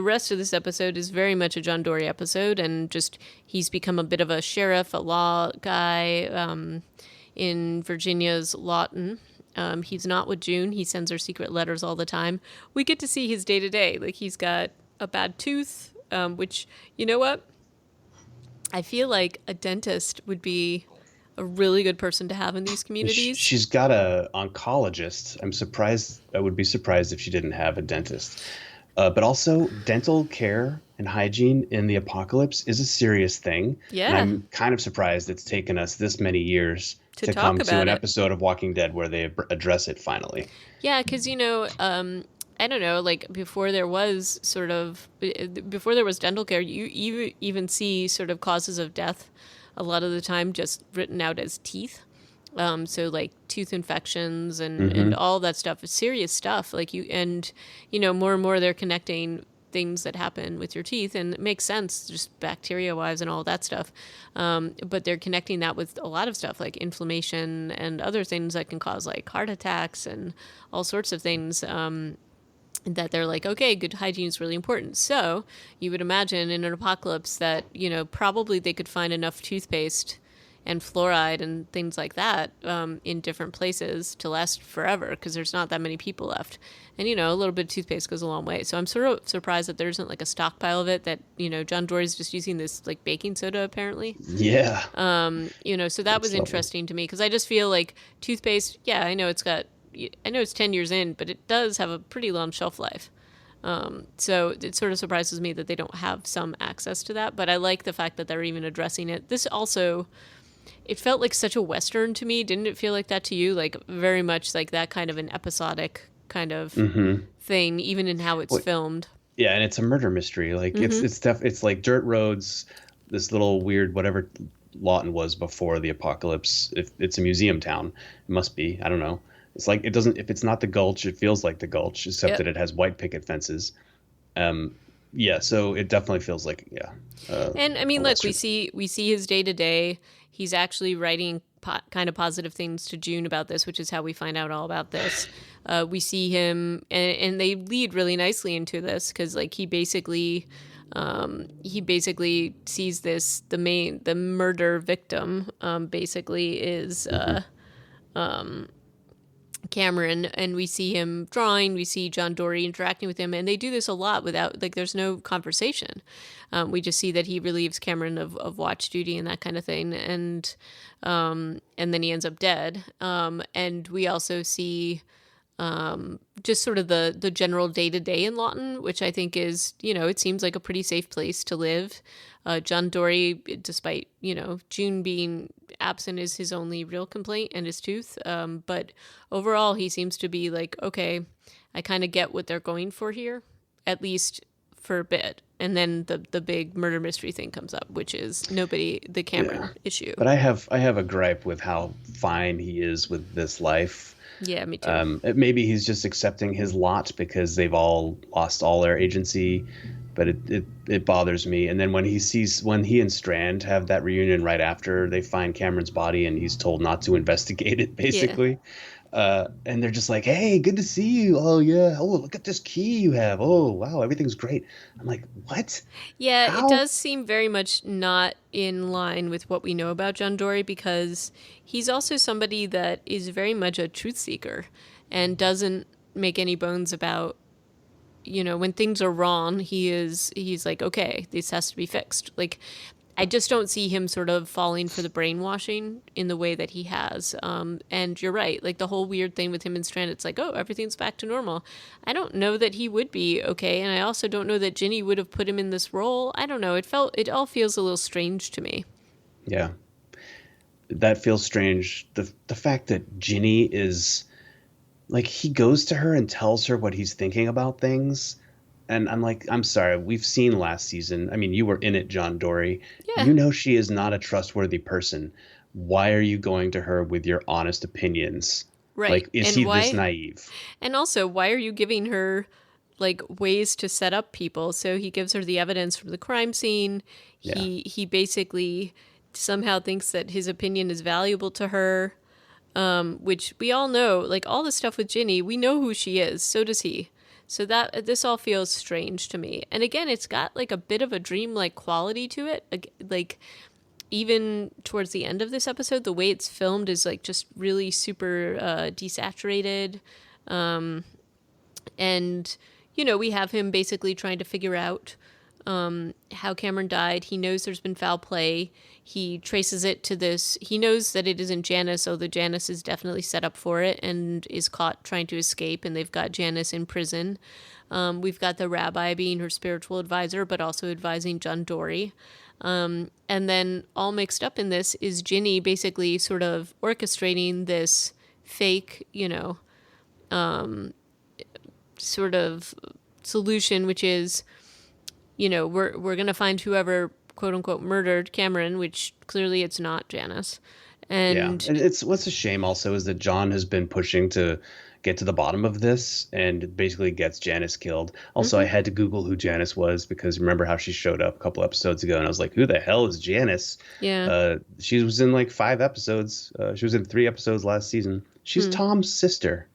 rest of this episode is very much a John Dory episode, and just he's become a bit of a sheriff, a law guy in Virginia's Lawton. He's not with June. He sends her secret letters all the time. We get to see his day-to-day. Like, he's got a bad tooth, which, you know what? I feel like a dentist would be a really good person to have in these communities. She's got a oncologist. I would be surprised if she didn't have a dentist. But also, dental care and hygiene in the apocalypse is a serious thing. Yeah. And I'm kind of surprised it's taken us this many years to come to an episode of Walking Dead where they address it finally. Yeah, because, I don't know, like before there was dental care, you even see sort of causes of death a lot of the time just written out as teeth. So like tooth infections and all that stuff is serious stuff. Like more and more they're connecting things that happen with your teeth, and it makes sense just bacteria wise and all that stuff. But they're connecting that with a lot of stuff like inflammation and other things that can cause like heart attacks and all sorts of things. That they're like, okay, good hygiene is really important. So you would imagine in an apocalypse that, probably they could find enough toothpaste and fluoride and things like that in different places to last forever because there's not that many people left. And, a little bit of toothpaste goes a long way. So I'm sort of surprised that there isn't like a stockpile of it that, John Dory's just using this like baking soda apparently. Yeah. So that was interesting to me because I just feel like toothpaste, I know it's 10 years in, but it does have a pretty long shelf life. So it sort of surprises me that they don't have some access to that, but I like the fact that they're even addressing it. This also, it felt like such a Western to me. Didn't it feel like that to you? Like very much like that kind of an episodic kind of Mm-hmm. thing, even in how it's Well, filmed. yeah, and it's a murder mystery. Like Mm-hmm. it's like dirt roads, this little weird whatever Lawton was before the apocalypse. If it's a museum town, it must be. I don't know. It's like it doesn't. If it's not the Gulch, it feels like the Gulch, except Yep. that it has white picket fences. Um, yeah, so it definitely feels like And I a mean, look, Western. we see his day to day. He's actually writing kind of positive things to June about this, which is how we find out all about this. We see him, and they lead really nicely into this because, like, he basically sees this the murder victim basically is Hmm. Cameron, and we see him drawing. We see John Dory interacting with him, and they do this a lot without like there's no conversation. We just see that he relieves Cameron of watch duty and that kind of thing, and then he ends up dead. And we also see just sort of the general day to day in Lawton, which I think is, it seems like a pretty safe place to live. John Dory, despite, June being absent, is his only real complaint and his tooth. But overall, he seems to be like, okay, I kind of get what they're going for here, at least for a bit. And then the big murder mystery thing comes up, which is the Yeah, Cameron issue. but I have a gripe with how fine he is with this life. Yeah, me too. Maybe he's just accepting his lot because they've all lost all their agency, but it bothers me. And then when he and Strand have that reunion right after they find Cameron's body and he's told not to investigate it, Yeah. basically. And they're just like, "Hey, good to see you. Oh yeah. Oh, look at this key you have. Oh wow, everything's great." I'm like, "What? Yeah, it How?" does seem very much not in line with what we know about John Dory because he's also somebody that is very much a truth seeker and doesn't make any bones about, when things are wrong, he's like, okay, this has to be fixed. Like, I just don't see him sort of falling for the brainwashing in the way that he has. And you're right. Like the whole weird thing with him and Strand, it's like, oh, everything's back to normal. I don't know that he would be okay. And I also don't know that Ginny would have put him in this role. I don't know. It all feels a little strange to me. Yeah, that feels strange. The fact that Ginny is like he goes to her and tells her what he's thinking about things. And I'm like, I'm sorry, we've seen last season. I mean, you were in it, John Dory. Yeah. You know she is not a trustworthy person. Why are you going to her with your honest opinions? Right. Like, is And he this why? naive? And also, why are you giving her like ways to set up people? So he gives her the evidence from the crime scene. Yeah. He basically somehow thinks that his opinion is valuable to her, which we all know. Like all the stuff with Ginny, we know who she is. So does he. So that this all feels strange to me. And again, it's got like a bit of a dreamlike quality to it. Like even towards the end of this episode, the way it's filmed is like just really super desaturated. And, we have him basically trying to figure out how Cameron died. He knows there's been foul play. He traces it to this. He knows that it isn't Janice, although Janice is definitely set up for it and is caught trying to escape, and they've got Janice in prison. We've got the rabbi being her spiritual advisor, but also advising John Dory. And then all mixed up in this is Ginny basically sort of orchestrating this fake, sort of solution, which is, we're gonna find whoever quote unquote murdered Cameron, which clearly it's not Janice, Yeah. and And it's what's a shame also is that John has been pushing to get to the bottom of this and basically gets Janice killed. Also, I mm-hmm, had to Google who Janice was because remember how she showed up a couple episodes ago and I was like, who the hell is Janice? yeah, She was in like 5 episodes. She was in 3 episodes last season. She's hmm, Tom's sister.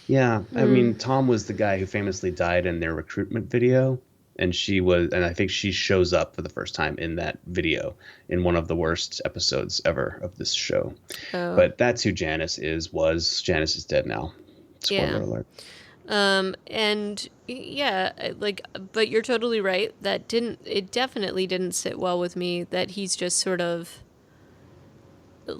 Yeah, I hmm. mean, Tom was the guy who famously died in their recruitment video, and I think she shows up for the first time in that video in one of the worst episodes ever of this show. Oh, But that's who Janice was. Janice is dead now. yeah. Spoiler alert. And yeah, like, but you're totally right. It definitely didn't sit well with me that he's just sort of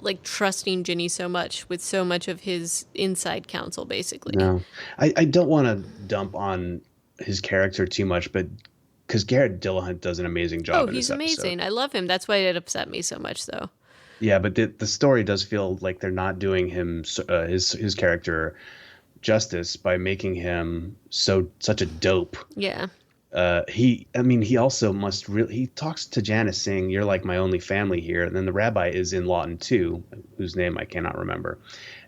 like trusting Ginny so much with so much of his inside counsel, basically. No, I don't want to dump on his character too much, but because Garrett Dillahunt does an amazing Oh, job in he's this episode. amazing. I love him. That's why it upset me so much, though. Yeah, but the story does feel like they're not doing his character justice by making him such a dope. Yeah. He also must really, he talks to Janice saying, "You're like my only family here." And then the rabbi is in Lawton too, whose name I cannot remember.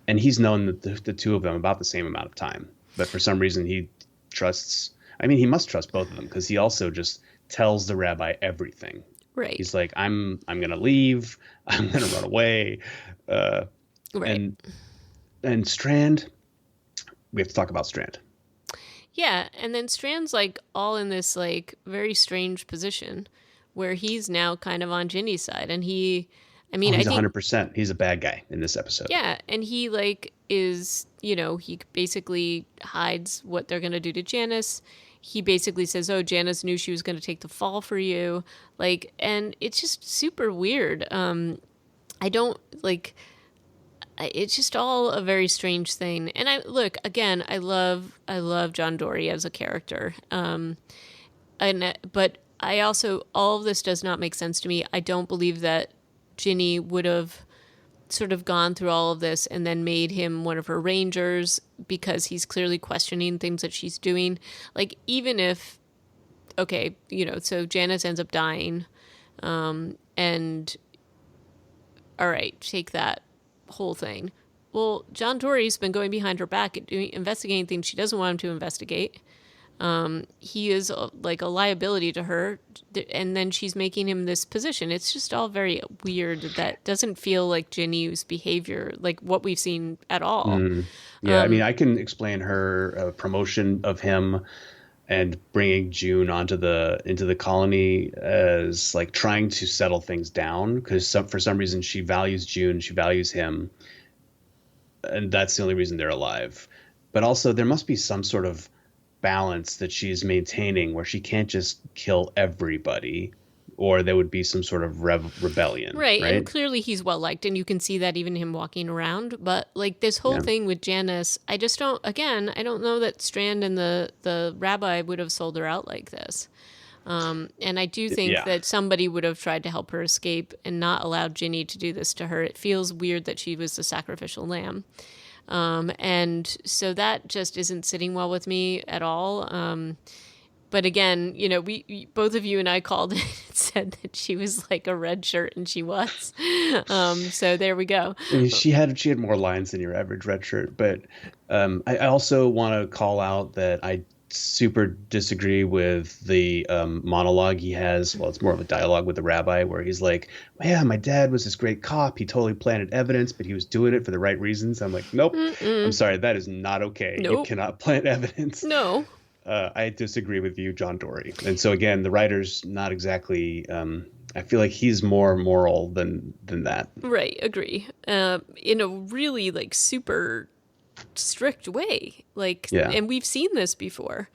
And he's known the two of them about the same amount of time. But for some reason he trusts, he must trust both of them because he also just tells the rabbi everything. Right. He's like, I'm going to leave. I'm going to run away. Right. And Strand, we have to talk about Strand. Yeah, and then Strand's like all in this like very strange position where he's now kind of on Ginny's side, and He's 100%. He's a bad guy in this episode. Yeah, and he like is, he basically hides what they're going to do to Janice. He basically says, "Oh, Janice knew she was going to take the fall for you." Like, and it's just super weird. I don't like it's just all a very strange thing. And I love John Dory as a character. But I also, all of this does not make sense to me. I don't believe that Ginny would have sort of gone through all of this and then made him one of her rangers because he's clearly questioning things that she's doing. Like, even if, okay, so Janice ends up dying, and all right, take that whole thing. Well, John Dory's been going behind her back and investigating things she doesn't want him to investigate. He is like a liability to her, and then she's making him this position. It's just all very weird. That doesn't feel like Ginny's behavior, like what we've seen at all. Yeah, I can explain her promotion of him and bringing June into the colony as like trying to settle things down because for some reason she values June, she values him, and that's the only reason they're alive. But also there must be some sort of balance that she's maintaining where she can't just kill everybody, or there would be some sort of rebellion. Right, and clearly he's well liked, and you can see that even him walking around. But like this whole thing with Janice, I just don't. Again, I don't know that Strand and the rabbi would have sold her out like this. And I do think that somebody would have tried to help her escape and not allowed Ginny to do this to her. It feels weird that she was the sacrificial lamb. And so that just isn't sitting well with me at all. But again, we both of you and I called it and said that she was like a red shirt, and she was. So there we go. She had more lines than your average red shirt. But I also want to call out that I super disagree with the monologue he has. Well, it's more of a dialogue with the rabbi where he's like, "Yeah, my dad was this great cop. He totally planted evidence, but he was doing it for the right reasons." I'm like, nope. I'm sorry. That is not okay. Nope. You cannot plant evidence. No. I disagree with you, John Dory. And so again, the writer's not exactly. I feel like he's more moral than that. Right. Agree. In a really like super strict way, and we've seen this before.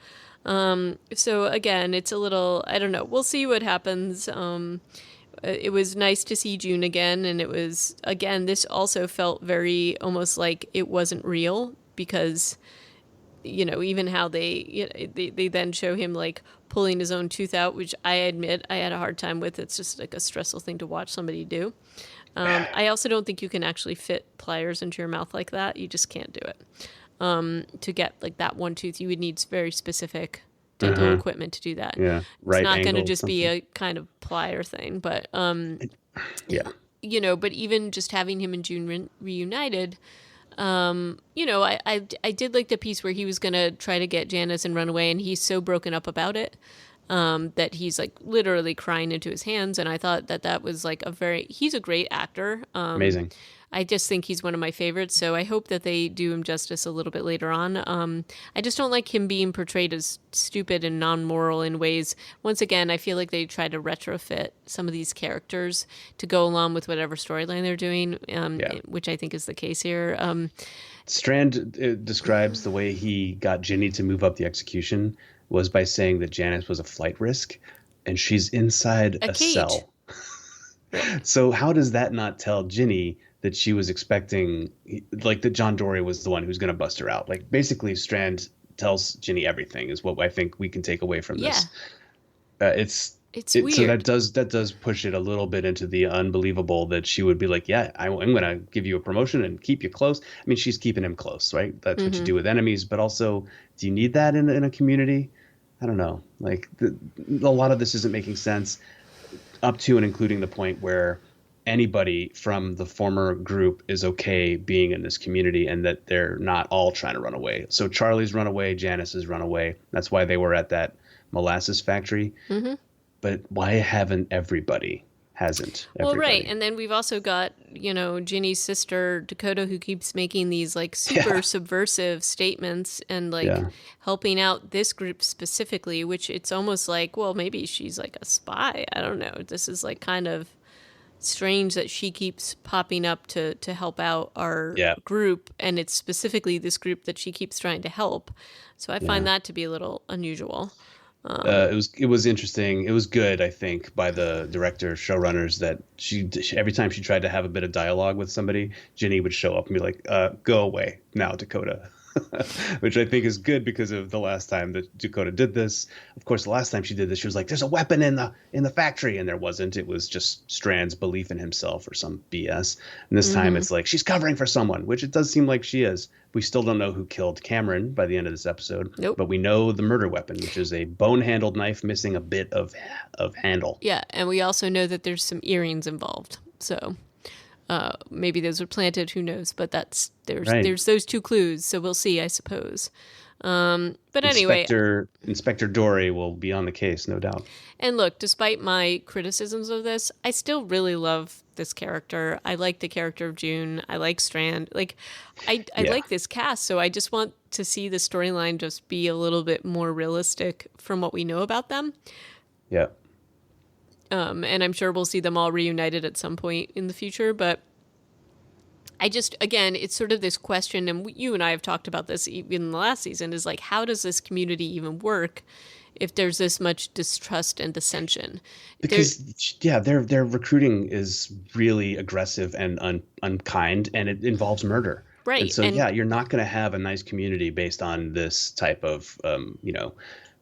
So again, it's a little, I don't know. We'll see what happens. It was nice to see June again, and it was, again, this also felt very almost like it wasn't real because even how they then show him like pulling his own tooth out, which I admit I had a hard time with. It's just like a stressful thing to watch somebody do. I also don't think you can actually fit pliers into your mouth like that. You just can't do it. To get like that one tooth, you would need very specific dental equipment to do that. Yeah, it's not going to just be a kind of plier thing, but but even just having him and June reunited, I did like the piece where he was going to try to get Janice and run away, and he's so broken up about it. That he's like literally crying into his hands. And I thought that was like he's a great actor. Amazing. I just think he's one of my favorites. So I hope that they do him justice a little bit later on. I just don't like him being portrayed as stupid and non-moral in ways. Once again, I feel like they try to retrofit some of these characters to go along with whatever storyline they're doing, which I think is the case here. Strand describes the way he got Ginny to move up the execution was by saying that Janice was a flight risk and she's inside a cell. So how does that not tell Ginny that she was expecting, like that John Dory was the one who's going to bust her out. Like basically, Strand tells Ginny everything is what I think we can take away from Yeah, this. it's So weird. that does push it a little bit into the unbelievable that she would be like, yeah, I'm going to give you a promotion and keep you close. I mean, she's keeping him close, right? That's what you Hmm. do with enemies, but also, do you need that in a community? I don't know. Like a lot of this isn't making sense up to and including the point where anybody from the former group is okay being in this community and that they're not all trying to run away. So Charlie's run away, Janice has run away. That's why they were at that molasses factory. Hmm. But why haven't everybody? Hasn't Well, right. everybody? And then we've also got, Ginny's sister, Dakota, who keeps making these like super Yeah, subversive statements and like yeah, helping out this group specifically, which it's almost like, well, maybe she's like a spy. I don't know. This is like kind of strange that she keeps popping up to help out our yeah, group. And it's specifically this group that she keeps trying to help. So I find yeah. that to be a little unusual. It was interesting. It was good, I think, by the director showrunners that every time she tried to have a bit of dialogue with somebody, Ginny would show up and be like, "Go away now, Dakota," which I think is good because of the last time that Dakota did this. Of course, the last time she did this, she was like, "There's a weapon in the factory," and there wasn't. It was just Strand's belief in himself or some BS. And this time, Hmm. it's like she's covering for someone, which it does seem like she is. We still don't know who killed Cameron by the end of this episode, Nope. but we know the murder weapon, which is a bone-handled knife missing a bit of handle. Yeah. And we also know that there's some earrings involved. So maybe those were planted. Who knows? But that's there's Right. there's those two clues. So we'll see, I suppose. But anyway, Inspector Dory will be on the case, no doubt. and look, despite my criticisms of this, I still really love this character. I like the character of June. I like Strand. Like, I Yeah. like this cast. So I just want to see the storyline just be a little bit more realistic from what we know about them. Yeah. And I'm sure we'll see them all reunited at some point in the future. But I just, again, it's sort of this question, and you and I have talked about this even in the last season, is like, how does this community even work if there's this much distrust and dissension? There, Because yeah, their recruiting is really aggressive and unkind, and it involves murder. And right, so and yeah, you're not going to have a nice community based on this type of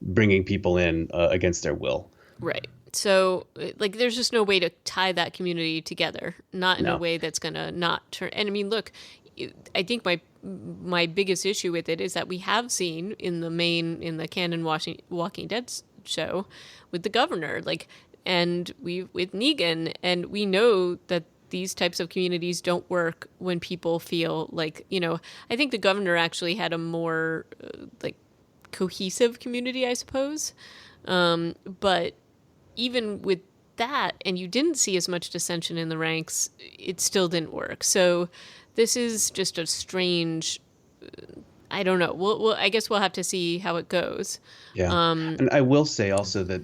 bringing people in against their will. right. So, like, there's just no way to tie that community together, not in a No. way that's gonna not turn. And I mean, look, I think my biggest issue with it is that we have seen in the canon Walking Dead show with the governor, like, and we with Negan, and we know that these types of communities don't work when people feel like, I think the governor actually had a more like cohesive community, I suppose. But even with that, and you didn't see as much dissension in the ranks, it still didn't work. So this is just a strange. I don't know. I guess we'll have to see how it goes. Yeah. And I will say also that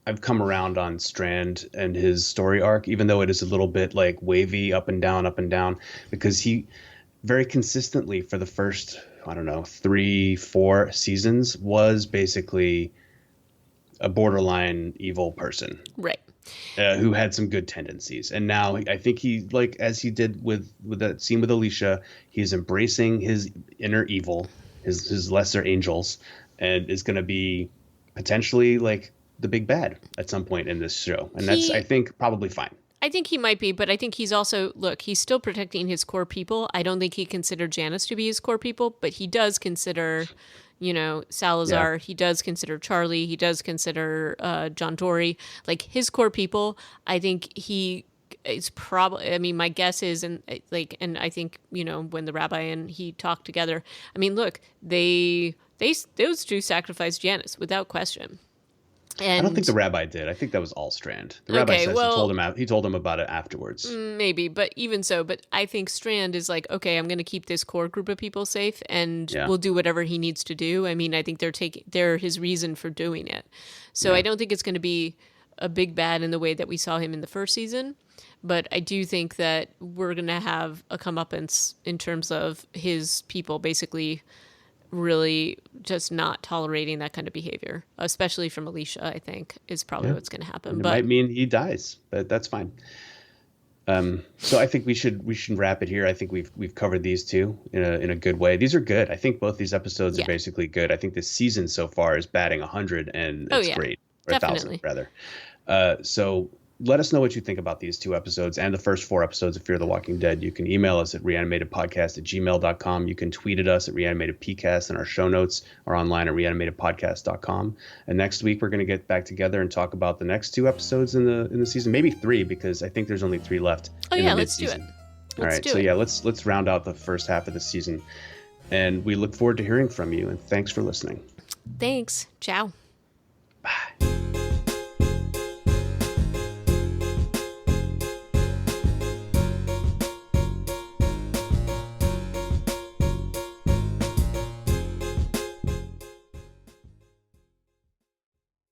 I've come around on Strand and his story arc, even though it is a little bit like wavy up and down, because he very consistently for the first, I don't know, 3, 4 seasons was basically a borderline evil person Right. who had some good tendencies. And now I think he, like as he did with that scene with Alicia, he's embracing his inner evil, his lesser angels, and is going to be potentially like the big bad at some point in this show. And that's, I He think, probably fine. I think he might be, but I think he's also, look, he's still protecting his core people. I don't think he considered Janice to be his core people, but he does consider, Yeah. Salazar. He does consider Charlie. He does consider John Dory. Like his core people, I think he is probably, I mean, my guess is, and I think, when the rabbi and he talked together, I mean, look, those two sacrificed Janice without question. I don't think And the rabbi did. I think that was all Strand. The rabbi okay, says well, he told him about it afterwards. maybe, but even so, but I think Strand is like, okay, I'm going to keep this core group of people safe, and Yeah. we'll do whatever he needs to do. I mean, I think they're his reason for doing it. So I Yeah. don't think it's going to be a big bad in the way that we saw him in the first season, but I do think that we're going to have a comeuppance in terms of his people basically really just not tolerating that kind of behavior, especially from Alicia. I think is probably Yeah. what's going to happen. And it But might mean he dies, but that's fine. So I think we should wrap it here. I think we've covered these two in a good way. These are good. I think both these episodes are Yeah. basically good. I think this season so far is batting 100, and Oh it's yeah, great, or 1,000 definitely. rather. So let us know what you think about these two episodes and the first 4 episodes of Fear the Walking Dead. You can email us at reanimatedpodcast@gmail.com. You can tweet at us at reanimatedpcast, and our show notes are online at reanimatedpodcast.com. And next week we're going to get back together and talk about the next 2 episodes in the season, maybe 3, because I think there's only 3 left. Oh in yeah, the let's do it. mid-season. All Let's right, do so it. yeah, let's round out the first half of the season, and we look forward to hearing from you. And thanks for listening. Thanks. Ciao. Bye.